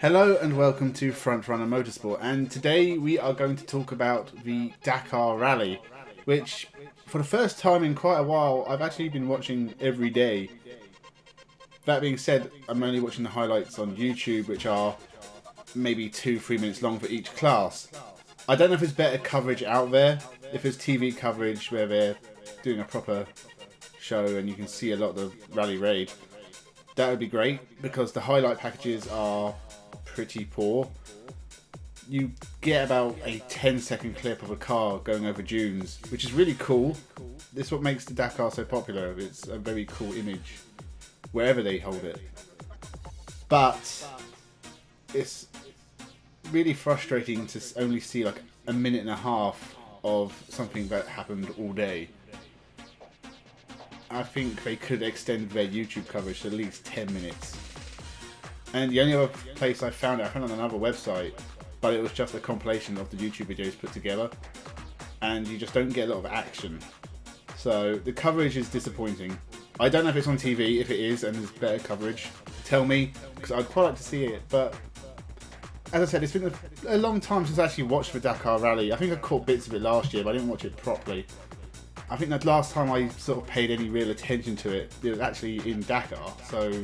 Hello and welcome to Frontrunner Motorsport, and today we are going to talk about the Dakar Rally, which for the first time in quite a while I've actually been watching every day. That being said, I'm only watching the highlights on YouTube, which are maybe 2-3 minutes long for each class. I don't know if there's better coverage out there, if there's TV coverage where they're doing a proper show and you can see a lot of the rally raid. That would be great, because the highlight packages are pretty poor. You get about a 10-second clip of a car going over dunes, which is really cool. This is what makes the Dakar so popular. It's a very cool image, wherever they hold it. But it's really frustrating to only see like a minute and a half of something that happened all day. I think they could extend their YouTube coverage to at least 10 minutes. And the only other place I found it on another website, but it was just a compilation of the YouTube videos put together, and you just don't get a lot of action. So the coverage is disappointing. I don't know if it's on TV. If it is and there's better coverage, tell me, because I'd quite like to see it. But as I said, it's been a long time since I actually watched the Dakar Rally. I think I caught bits of it last year, but I didn't watch it properly. I think that last time I sort of paid any real attention to it, it was actually in Dakar. So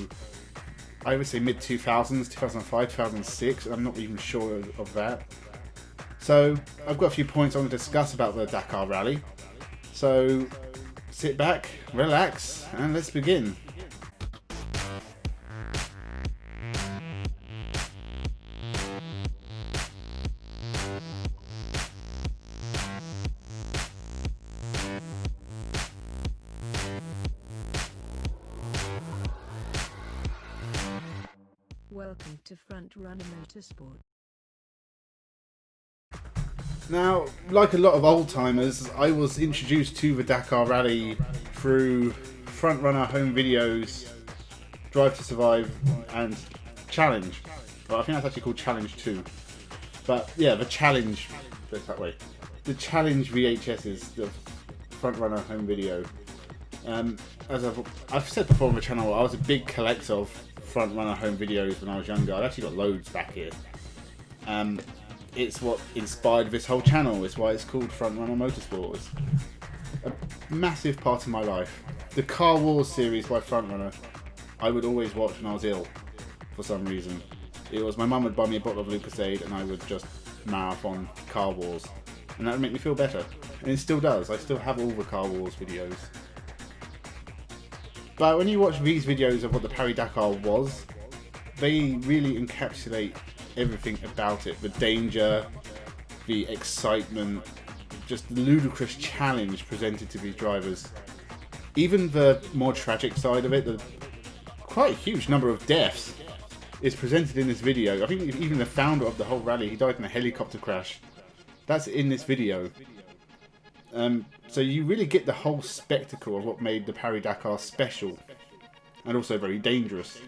I would say mid-2000s, 2005, 2006, I'm not even sure of that. So I've got a few points I want to discuss about the Dakar Rally. So sit back, relax, and let's begin. Welcome to Frontrunner Motorsport. Now, like a lot of old-timers, I was introduced to the Dakar Rally through Frontrunner home videos, Drive to Survive, and Challenge. Well, I think that's actually called Challenge 2. But yeah, the Challenge, goes that way. The Challenge VHSs, the Frontrunner home video. As I've said before on the channel, I was a big collector of Frontrunner home videos when I was younger. I've actually got loads back here. It's what inspired this whole channel. It's why it's called Frontrunner Motorsport. It's a massive part of my life. The Car Wars series by Frontrunner, I would always watch when I was ill, for some reason. It was my mum would buy me a bottle of Lucozade and I would just marathon Car Wars, and that would make me feel better. And it still does. I still have all the Car Wars videos. But when you watch these videos of what the Paris-Dakar was, they really encapsulate everything about it. The danger, the excitement, just the ludicrous challenge presented to these drivers. Even the more tragic side of it, the quite huge number of deaths, is presented in this video. I think even the founder of the whole rally, he died in a helicopter crash. That's in this video. So you really get the whole spectacle of what made the Paris-Dakar special, and also very dangerous.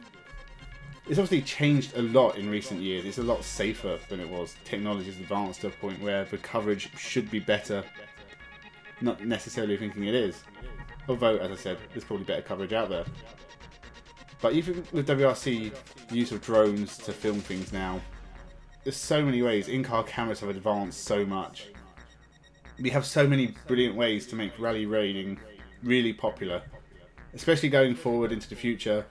It's obviously changed a lot in recent years. It's a lot safer than it was. Technology has advanced to a point where the coverage should be better. Not necessarily thinking it is. Although, as I said, there's probably better coverage out there. But even with WRC, the use of drones to film things now, there's so many ways. In-car cameras have advanced so much. We have so many brilliant ways to make rally raiding really popular, especially going forward into the future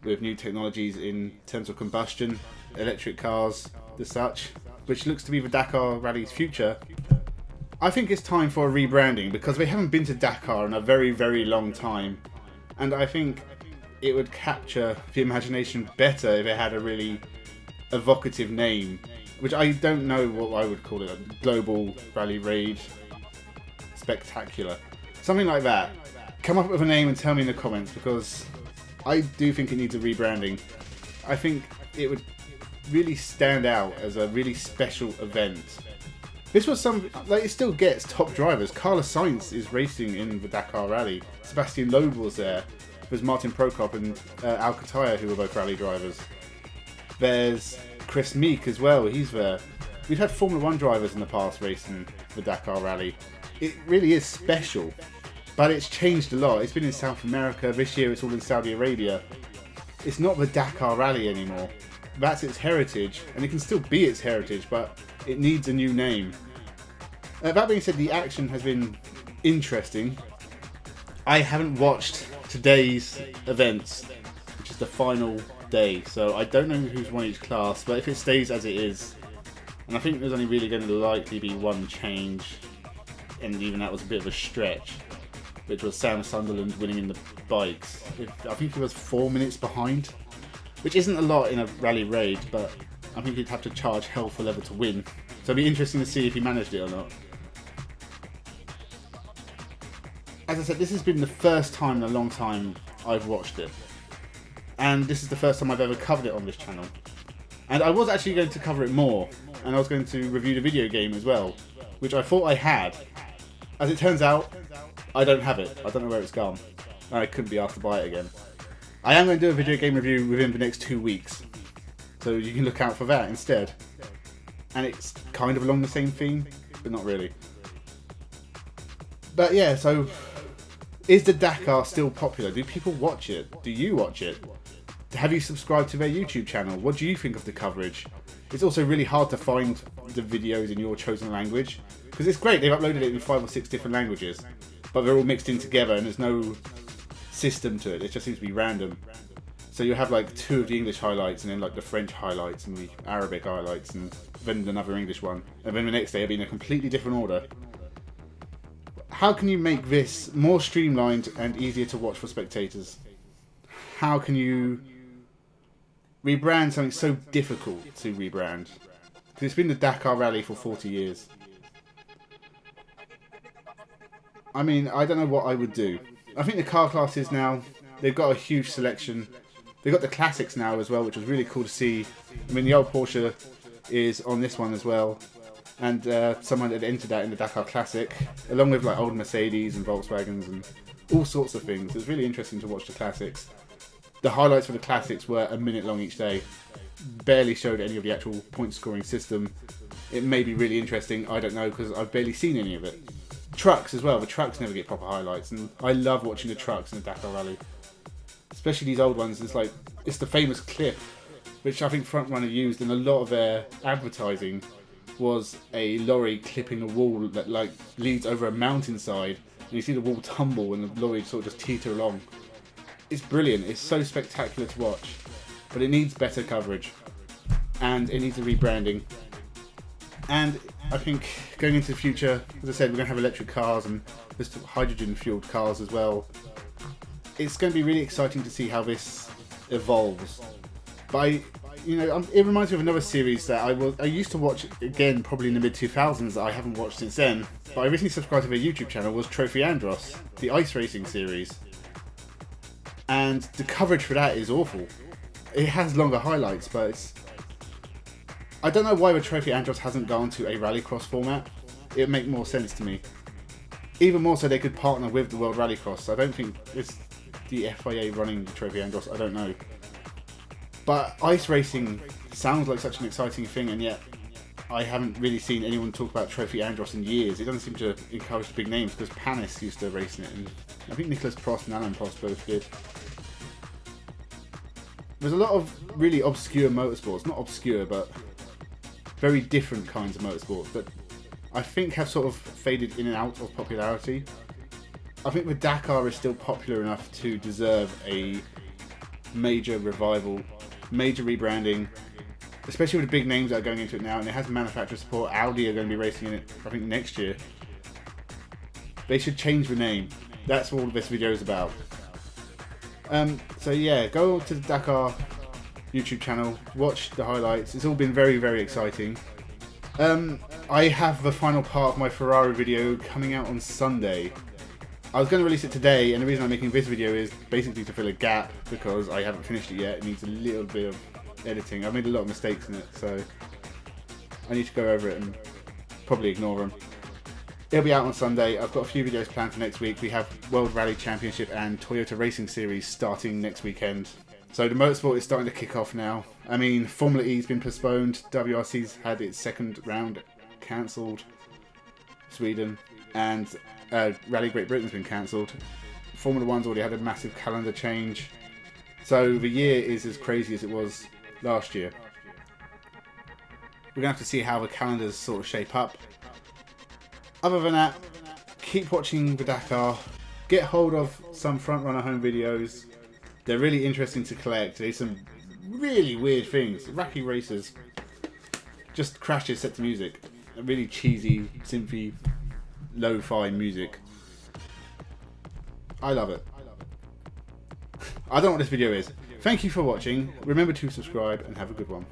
with new technologies in terms of combustion, electric cars, the such, which looks to be the Dakar Rally's future. I think it's time for a rebranding, because they haven't been to Dakar in a very, very long time, and I think it would capture the imagination better if it had a really evocative name, which I don't know what I would call it, a global rally raid spectacular. Something like that. Come up with a name and tell me in the comments, because I do think it needs a rebranding. I think it would really stand out as a really special event. This was it still gets top drivers. Carlos Sainz is racing in the Dakar Rally. Sebastian Loeb was there. There's Martin Prokop and Alcantara, who were both rally drivers. There's Chris Meek as well, he's there. We've had Formula 1 drivers in the past racing the Dakar Rally. It really is special, but it's changed a lot. It's been in South America, this year it's all in Saudi Arabia. It's not the Dakar Rally anymore. that's its heritage, and it can still be its heritage, but it needs a new name. That being said, the action has been interesting. I haven't watched today's events, which is the final day, so I don't know who's won each class, but if it stays as it is, and I think there's only really going to likely be one change, and even that was a bit of a stretch, which was Sam Sunderland winning in the bikes. I think he was 4 minutes behind, which isn't a lot in a rally raid, but I think he'd have to charge hell for leather to win. So it'll be interesting to see if he managed it or not. As I said, this has been the first time in a long time I've watched it. And this is the first time I've ever covered it on this channel. And I was actually going to cover it more, and I was going to review the video game as well, which I thought I had. As it turns out, I don't have it. I don't know where it's gone. I couldn't be asked to buy it again. I am going to do a video game review within the next 2 weeks, so you can look out for that instead. And it's kind of along the same theme, but not really. But yeah, so is the Dakar still popular? Do people watch it? Do you watch it? Have you subscribed to their YouTube channel? What do you think of the coverage? It's also really hard to find the videos in your chosen language, because it's great, they've uploaded it in 5 or 6 different languages, but they're all mixed in together and there's no system to it. It just seems to be random. So you have like 2 of the English highlights, and then like the French highlights and the Arabic highlights, and then another English one, and then the next day it'll be in a completely different order. How can you make this more streamlined and easier to watch for spectators? How can you rebrand something so difficult to rebrand? Because it's been the Dakar Rally for 40 years. I mean, I don't know what I would do. I think the car classes now, they've got a huge selection. They've got the classics now as well, which was really cool to see. I mean, the old Porsche is on this one as well. And someone had entered that in the Dakar Classic, along with like old Mercedes and Volkswagens and all sorts of things. It was really interesting to watch the classics. The highlights for the classics were a minute long each day. Barely showed any of the actual point scoring system. It may be really interesting, I don't know, because I've barely seen any of it. Trucks as well, the trucks never get proper highlights, and I love watching the trucks in the Dakar Rally. Especially these old ones. It's the famous clip, which I think Frontrunner used in a lot of their advertising, was a lorry clipping a wall that like leads over a mountainside, and you see the wall tumble and the lorry sort of just teeter along. It's brilliant, it's so spectacular to watch, but it needs better coverage, and it needs a rebranding. And I think going into the future, as I said, we're going to have electric cars and there's hydrogen fueled cars as well. It's going to be really exciting to see how this evolves. But it reminds me of another series that I used to watch again, probably in the mid 2000s, that I haven't watched since then. But I recently subscribed to their YouTube channel, was Trophy Andros, the ice racing series. And the coverage for that is awful. It has longer highlights, but I don't know why the Trophy Andros hasn't gone to a rallycross format. It would make more sense to me. Even more so, they could partner with the World Rallycross. I don't think it's the FIA running the Trophy Andros, I don't know. But ice racing sounds like such an exciting thing, and yet I haven't really seen anyone talk about Trophy Andros in years. It doesn't seem to encourage the big names, because Panis used to race in it, and I think Nicholas Prost and Alan Prost both did. There's a lot of really obscure motorsports, not obscure, but very different kinds of motorsports that I think have sort of faded in and out of popularity. I think the Dakar is still popular enough to deserve a major revival, major rebranding, especially with the big names that are going into it now, and it has manufacturer support. Audi are going to be racing in it, I think, next year. They should change the name. That's what all this video is about. So yeah, go to the Dakar YouTube channel, watch the highlights. It's all been very, very exciting. I have the final part of my Ferrari video coming out on Sunday. I was going to release it today, and the reason I'm making this video is basically to fill a gap, because I haven't finished it yet. It needs a little bit of editing. I've made a lot of mistakes in it, so I need to go over it and probably ignore them. It'll be out on Sunday. I've got a few videos planned for next week. We have World Rally Championship and Toyota Racing Series starting next weekend. So the motorsport is starting to kick off now. I mean, Formula E's been postponed. WRC's had its second round cancelled. Sweden. And Rally Great Britain's been cancelled. Formula One's already had a massive calendar change. So the year is as crazy as it was last year. We're going to have to see how the calendars sort of shape up. Other than that, keep watching the Dakar. Get hold of some Frontrunner home videos. They're really interesting to collect. There's some really weird things. Wacky races. Just crashes set to music. Really cheesy, synthy, lo-fi music. I love it. I don't know what this video is. Thank you for watching. Remember to subscribe and have a good one.